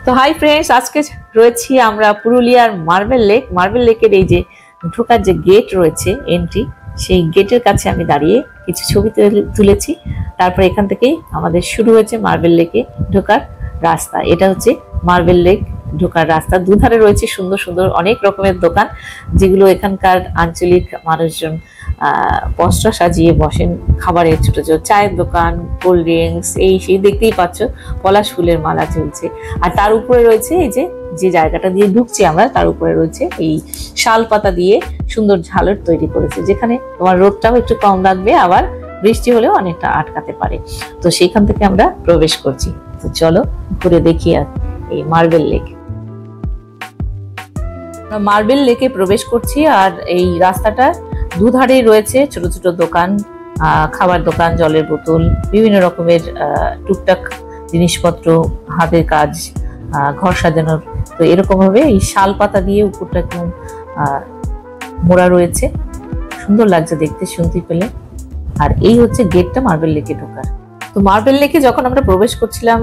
তো hi friends, আজকে রয়েছি আমরা পুরুলিয়ার মার্বেল লেকের এই যে ঢোকার যে গেট রয়েছে এন্ট্রি, সেই গেটের কাছে আমি দাঁড়িয়ে কিছু ছবি তুলেছি। তারপরে এখান থেকেই আমাদের শুরু হয়েছে মার্বেল লেকে ঢোকার রাস্তা। এটা হচ্ছে মার্বেল লেক ঢোকার রাস্তা। দুধারে রয়েছে সুন্দর সুন্দর অনেক রকমের দোকান, যেগুলো এখানকার আঞ্চলিক মানুষজন পসরা সাজিয়ে বসেন। খাবারের ছোট ছোট চায়ের দোকান, কোল্ড ড্রিঙ্কস, এই সেই দেখতেই পাচ্ছ পলাশ ফুলের মালা চলছে। আর তার উপরে রয়েছে এই যে জায়গাটা দিয়ে ঢুকছি আমরা, তার উপরে রয়েছে এই শাল পাতা দিয়ে সুন্দর ঝালর তৈরি করেছে, যেখানে তোমার রোদটাও একটু কম লাগবে, আবার বৃষ্টি হলেও অনেকটা আটকাতে পারে। তো সেখান থেকে আমরা প্রবেশ করছি। তো চলো ঘুরে দেখি এই মার্বেল লেক। মার্বেল লেকে প্রবেশ করছি, আর এই রাস্তাটা দুধারেই রয়েছে ছোট ছোট দোকান, খাবার দোকান, জলের বোতল, বিভিন্ন রকমের টুকটাক জিনিসপত্র, হাতের কাজ, ঘর সাজানোর। তো এরকম ভাবে এই শাল পাতা দিয়ে উপরটা একদম মোড়া রয়েছে, সুন্দর লাগছে দেখতে শুনতে পেলে। আর এই হচ্ছে গেটটা মার্বেল লেকে ঢোকার। তো মার্বেল লেকে যখন আমরা প্রবেশ করছিলাম,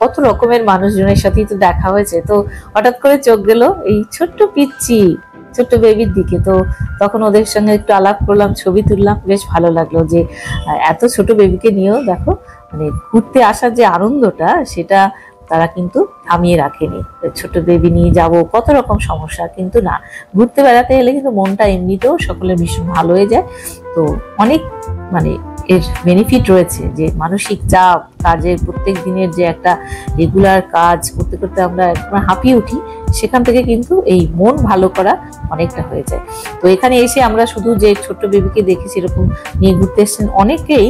কত রকমের মানুষজনের সাথেই তো দেখা হয়েছে। তো হঠাৎ করে চোখ গেল এই ছোট্ট পিচ্চি ছোট্ট বেবির দিকে। তো তখন ওদের সঙ্গে একটু আলাপ করলাম, ছবি তুললাম, বেশ ভালো লাগলো যে এত ছোট বেবিকে নিয়েও দেখো মানে ঘুরতে আসার যে আনন্দটা, সেটা তারা কিন্তু থামিয়ে রাখেনি। ছোট বেবি নিয়ে যাব, কত রকম সমস্যা, কিন্তু না, ঘুরতে বেড়াতে এলে কিন্তু মনটা এমনিতেও সকলের ভীষণ ভালো হয়ে যায়। তো অনেক মানে এর বেনিফিট রয়েছে, যে মানসিক চাপ, কাজের প্রত্যেক দিনের যে একটা রেগুলার কাজ করতে করতে আমরা একবার হাঁপিয়ে উঠি, সেখান থেকে কিন্তু এই মন ভালো করা অনেকটা হয়ে যায়। তো এখানে এসে আমরা শুধু যে ছোট্ট বেবিকে দেখেছি এরকম নিয়ে ঘুরতে এসেছেন অনেকেই,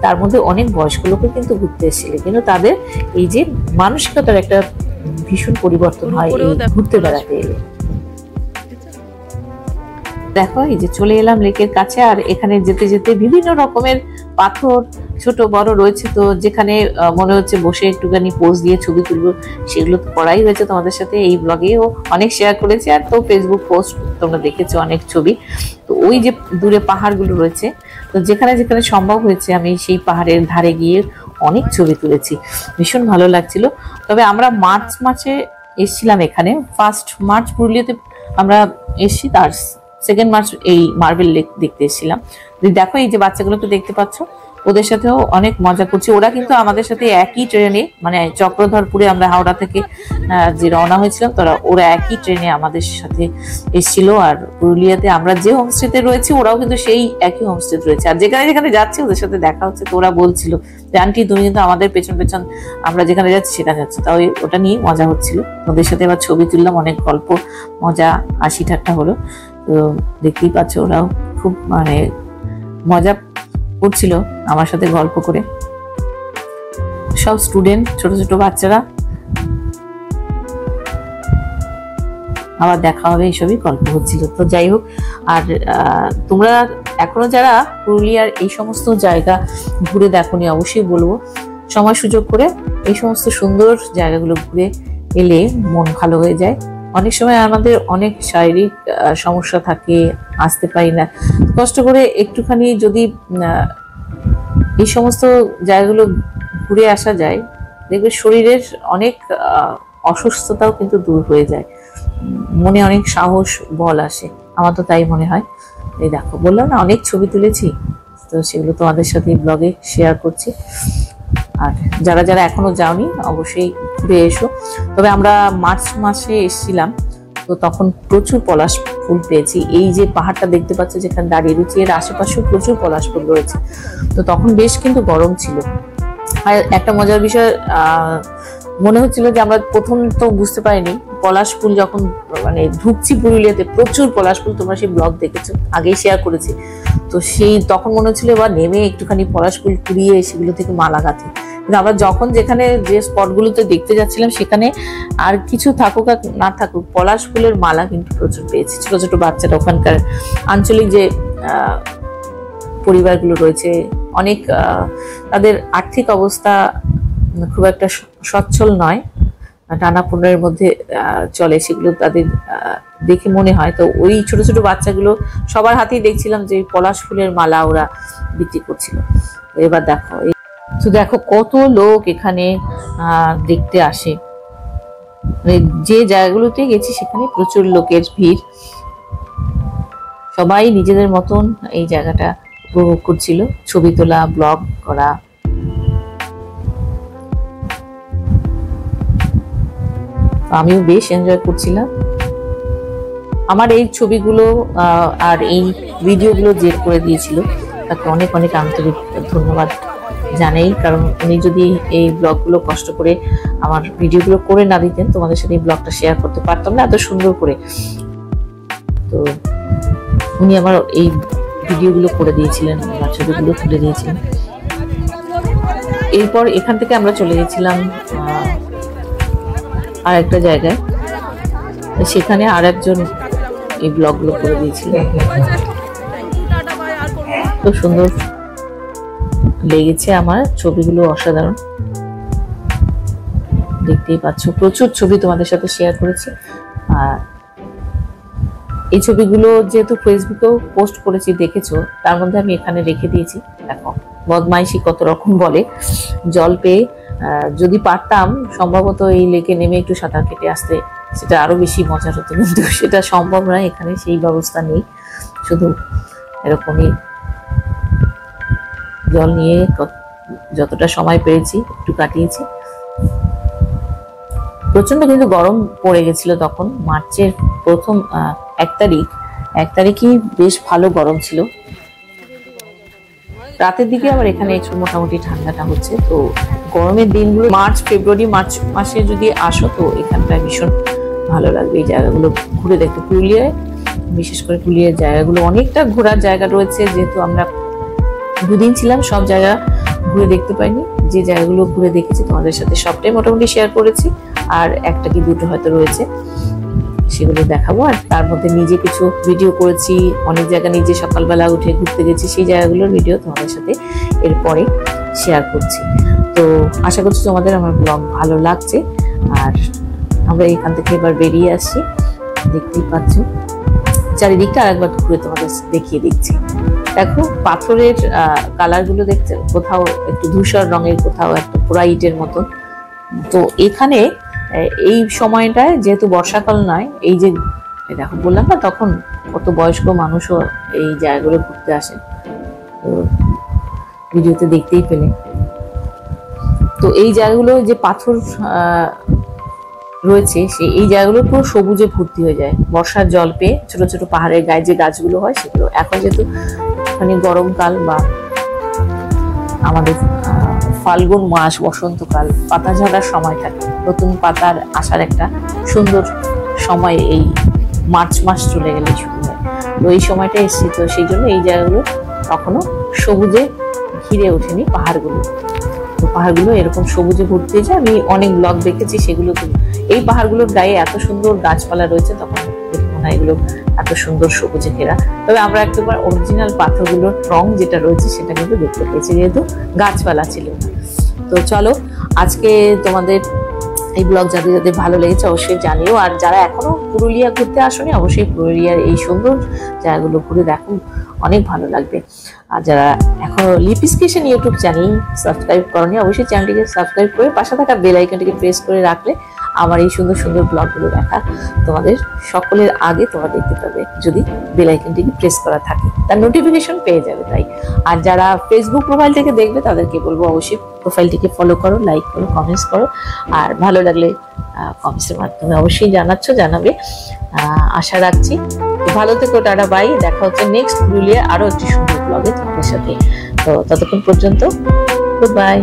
তার মধ্যে অনেক বয়স্ক লোকও কিন্তু ঘুরতে এসেছিলেন, কিন্তু তাদের এই যে মানসিকতার একটা ভীষণ পরিবর্তন হয় এই ঘুরতে বেড়াতে এলে। দেখো এই যে চলে এলাম লেকের কাছে, আর এখানে যেতে যেতে বিভিন্ন রকমের পাথর ছোট বড় রয়েছে। তো যেখানে মনে হচ্ছে বসে একটুখানি পোজ দিয়ে ছবি তুলবো, সেগুলো তো করাই হয়েছে তোমাদের সাথে এই ব্লগেও অনেক শেয়ার করেছি, আর তো ফেসবুক পোস্ট তোমরা দেখেছো অনেক ছবি। তো ওই যে দূরে পাহাড়গুলো রয়েছে, তো যেখানে যেখানে সম্ভব হয়েছে আমি সেই পাহাড়ের ধারে গিয়ে অনেক ছবি তুলেছি, ভীষণ ভালো লাগছিল। তবে আমরা মার্চ মাসে এসেছিলাম এখানে, 1 মার্চ পুরুলিয়াতে আমরা এসেছি, তার 2 মার্চ এই মার্বেল লেক দেখতে এসেছিলাম। দেখো এই যে বাচ্চাগুলোকে দেখতে পাচ্ছ, ওদের সাথেও অনেক মজা করছি। ওরা কিন্তু আমাদের সাথে একই ট্রেনে, মানে চক্রধরপুরে আমরা হাওড়া থেকে যে রওনা হয়েছিলাম, ওরা একই ট্রেনে আমাদের সাথে এসেছিল। আর পুরুলিয়াতে আমরা যে হোমস্টেতে রয়েছি, ওরাও কিন্তু সেই একই হোমস্টেতে রয়েছে। আর যেখানে যেখানে যাচ্ছি ওদের সাথে দেখা হচ্ছে। তো ওরা বলছিল যে আন্টি তুমি কিন্তু আমাদের পেছন পেছন আমরা যেখানে যাচ্ছি সেখানে যাচ্ছি। তাও ওটা নিয়ে মজা হচ্ছিল। ওদের সাথে আবার ছবি তুললাম, অনেক গল্প মজা হাসি ঠাট্টা হলো। তো দেখতেই পাচ্ছ ওরাও খুব মানে মজা করছিল আমার সাথে গল্প করে। সব স্টুডেন্ট, ছোট ছোট বাচ্চারা, আবার দেখা হবে এইসবই গল্প হচ্ছিল। তো যাই হোক, আর তোমরা এখনো যারা পুরুলিয়ার এই সমস্ত জায়গা ঘুরে দেখোনি, অবশ্যই বলবো সময় সুযোগ করে এই সমস্ত সুন্দর জায়গাগুলো ঘুরে এলে মন ভালো হয়ে যায়। অনেক সময় আমাদের অনেক শারীরিক সমস্যা থাকে, আসতে পারি না, কষ্ট করে একটুখানি যদি এই সমস্ত জায়গাগুলো ঘুরে আসা যায়, দেখবে শরীরের অনেক অসুস্থতাও কিন্তু দূর হয়ে যায়, মনে অনেক সাহস বল আসে, আমার তো তাই মনে হয়। এই দেখো বললাম না অনেক ছবি তুলেছি, তো সেগুলো তোমাদের সাথে ব্লগে শেয়ার করছি। আর যারা যারা এখনো যাওনি অবশ্যই ঘুরে এসো। তবে আমরা মার্চ মাসে এসেছিলাম, তো তখন প্রচুর পলাশ ফুল পেয়েছি। এই যে পাহাড়টা দেখতে পাচ্ছ যেখানে দাঁড়িয়ে রয়েছে, এর আশেপাশেও প্রচুর পলাশ ফুল রয়েছে। তো তখন বেশ কিন্তু গরম ছিল। আর একটা মজার বিষয়, মনে হচ্ছিল যে আমরা প্রথম তো বুঝতে পারিনি, পলাশ ফুল যখন মানে ঢুকছি পুরুলিয়াতে প্রচুর পলাশ ফুল, তোমরা সেই ব্লগ দেখেছো, আগেই শেয়ার করেছি। তো সেই তখন মনে হচ্ছিল এবার নেমে একটুখানি পলাশ ফুল কুড়িয়ে সেগুলো থেকে মালা গাঁথি। কিন্তু আমরা যখন যেখানে যে স্পটগুলোতে দেখতে যাচ্ছিলাম, সেখানে আর কিছু থাকুক আর না থাকুক, পলাশ ফুলের মালা কিন্তু প্রচুর পেয়েছি। ছোট ছোট বাচ্চারা, ওখানকার আঞ্চলিক যে পরিবারগুলো রয়েছে, অনেক তাদের আর্থিক অবস্থা খুব একটা সচ্ছল নয়, টানাপোড়েনের মধ্যে চলে, সেগুলো তাদের দেখে মনে হয়। তো ওই ছোট ছোট বাচ্চাগুলো সবার হাতেই দেখছিলাম যে পলাশ ফুলের মালা ওরা বিক্রি করছিল। এবার দেখো, তো দেখো কত লোক এখানে দেখতে আসে। মানে যে জায়গাগুলোতে গেছি সেখানে প্রচুর লোকের ভিড়, সবাই নিজেদের মতন এই জায়গাটা উপভোগ করছিল, ছবি তোলা, ব্লগ করা। আমিও বেশ এনজয় করছিলাম। আমার এই ছবিগুলো আর এই ভিডিওগুলো যে করে দিয়েছিল তাকে অনেক অনেক আন্তরিক ধন্যবাদ জানাই, কারণ উনি যদি এই ব্লগগুলো কষ্ট করে আমার ভিডিওগুলো করে না দিতেন তোমাদের সাথে এই ব্লগটা শেয়ার করতে পারতাম না এত সুন্দর করে। তো উনি আমার এই ভিডিওগুলো করে দিয়েছিলেন, আমার ছবিগুলো তুলে দিয়েছিলেন। এরপর এখান থেকে আমরা চলে গেছিলাম আর একটা জায়গায়, সেখানে আর একজন এই ব্লগগুলো করে দিয়েছিলেন। খুব সুন্দর লেগেছে আমার ছবিগুলো, অসাধারণ। দেখতেই পাচ্ছ প্রচুর ছবি তোমাদের সাথে শেয়ার করেছি। আর এই ছবিগুলো যেহেতু ফেসবুকেও পোস্ট করেছি দেখেছো, তার মধ্যে আমি এখানে রেখে দিয়েছি। দেখো বদমাইশি কত রকম বলে। জল পেয়ে যদি পারতাম সম্ভবত এই লেকে নেমে একটু সাঁতার কেটে আসতে, সেটা আরো বেশি মজার হতো, কিন্তু সেটা সম্ভব নয়, এখানে সেই ব্যবস্থা নেই। শুধু এরকমই জল নিয়ে যতটা সময় পেরেছি একটু কাটিয়েছি। প্রচন্ড কিন্তু গরম পড়ে গেছিল তখন, মার্চের প্রথম 1 তারিখই বেশ ভালো গরম ছিল। রাতের দিকে আবার এখানে একটু মোটামুটি ঠান্ডাটা হচ্ছে। তো গরমের দিনগুলো মার্চ মাসে যদি আসো তো এখানটায় ভীষণ ভালো লাগবে এই জায়গাগুলো ঘুরে দেখতে। পুরুলিয়ায় বিশেষ করে পুরুলিয়ার জায়গাগুলো অনেকটা ঘোরার জায়গা রয়েছে, যেহেতু আমরা 2 দিন ছিলাম, সব জায়গা ঘুরে দেখতে পাইনি। যে জায়গাগুলো ঘুরে দেখেছি তোমাদের সাথে সবটাই মোটামুটি শেয়ার করেছি, আর একটা কি দুটো হয়তো রয়েছে, সেগুলো দেখাবো। আর তার মধ্যে নিজে কিছু ভিডিও করেছি, অনেক জায়গা নিজে সকালবেলা উঠে ঘুরতে গেছি, সেই জায়গাগুলোর ভিডিও তোমাদের সাথে এরপরে শেয়ার করছি। তো আশা করছি তোমাদের আমার ব্লগ ভালো লাগছে। আর আমরা এখান থেকে এবার বেরিয়ে আসছি, দেখতেই পাচ্ছ চারিদিকটা আরেকবার ঘুরে তোমাদের দেখিয়ে দিচ্ছি। দেখো পাথরের কালার গুলো দেখতে, কোথাও একটু ধূসর রঙের, কোথাও একটা পুরা ইটের মতো। তো এখানে এই সময়টায় যেহেতু বর্ষাকাল নয়, এই যে দেখো বললাম না তখন কত বয়স্ক মানুষও এই জায়গাগুলো ঘুরতে আসে, তো ভিডিওতে দেখতেই পেলে। তো এই জায়গাগুলো যে পাথর রয়েছে এই জায়গাগুলো পুরো সবুজে ভর্তি হয়ে যায় বর্ষার জল পেয়ে। ছোট ছোট পাহাড়ের গায়ে যে গাছগুলো হয় সেগুলো, এখন যেহেতু মানে গরমকাল বা আমাদের ফাল্গুন মাস, বসন্তকাল, পাতা ঝরার সময় থাকে, নতুন পাতার আসার একটা সুন্দর সময় এই মার্চ মাস চলে গেলে শুরু হয়। তো এই সময়টা এসেছি, তো সেই জন্য এই জায়গাগুলো তখনও সবুজে ঘিরে ওঠেনি পাহাড়গুলো। তো পাহাড়গুলো এরকম সবুজে ভর্তি হয়ে যায়। আমি অনেক ব্লগ দেখেছি, সেগুলো এই পাহাড়গুলোর গায়ে এত সুন্দর গাছপালা রয়েছে, তখন মনে হয় এগুলো এত সুন্দর সবুজে ঘেরা। তবে আমরা একবার অরিজিনাল পাথরগুলোর রং যেটা রয়েছে সেটা কিন্তু দেখতে পেয়েছি, যেহেতু গাছপালা ছিল না। তো চলো আজকে তোমাদের এই ব্লগ যাদের যাদের ভালো লেগেছে অবশ্যই জানিও। আর যারা এখনো পুরুলিয়া ঘুরতে আসোনি, অবশ্যই পুরুলিয়ার এই সুন্দর জায়গাগুলো ঘুরে দেখো, অনেক ভালো লাগবে। আর যারা এখনো Lipi's creation YouTube channel subscribe করনি, অবশ্যই চ্যানেলটিকে সাবস্ক্রাইব করে পাশে থাকা বেল আইকনটিকে প্রেস করে রাখলে আমার এই সুন্দর সুন্দর ব্লগগুলো দেখা তোমাদের সকলের আগে তোমরা দেখতে পাবে, যদি বেল আইকনটিকে প্রেস করা থাকে, তার নোটিফিকেশন পেয়ে যাবে। তাই আর যারা ফেসবুক প্রোফাইল থেকে দেখবে তাদেরকে বলবো অবশ্যই প্রোফাইলটিকে ফলো করো, লাইক করো, কমেন্টস করো। আর ভালো লাগলে কমেন্টসের মাধ্যমে অবশ্যই জানাবে। আশা রাখছি। ভালো থেকো, টাটা, বাই। দেখা হচ্ছে নেক্সট পুরুলিয়া আরো একটি সুন্দর ব্লগে তোমাদের সাথে। তো ততক্ষণ পর্যন্ত গুড বাই।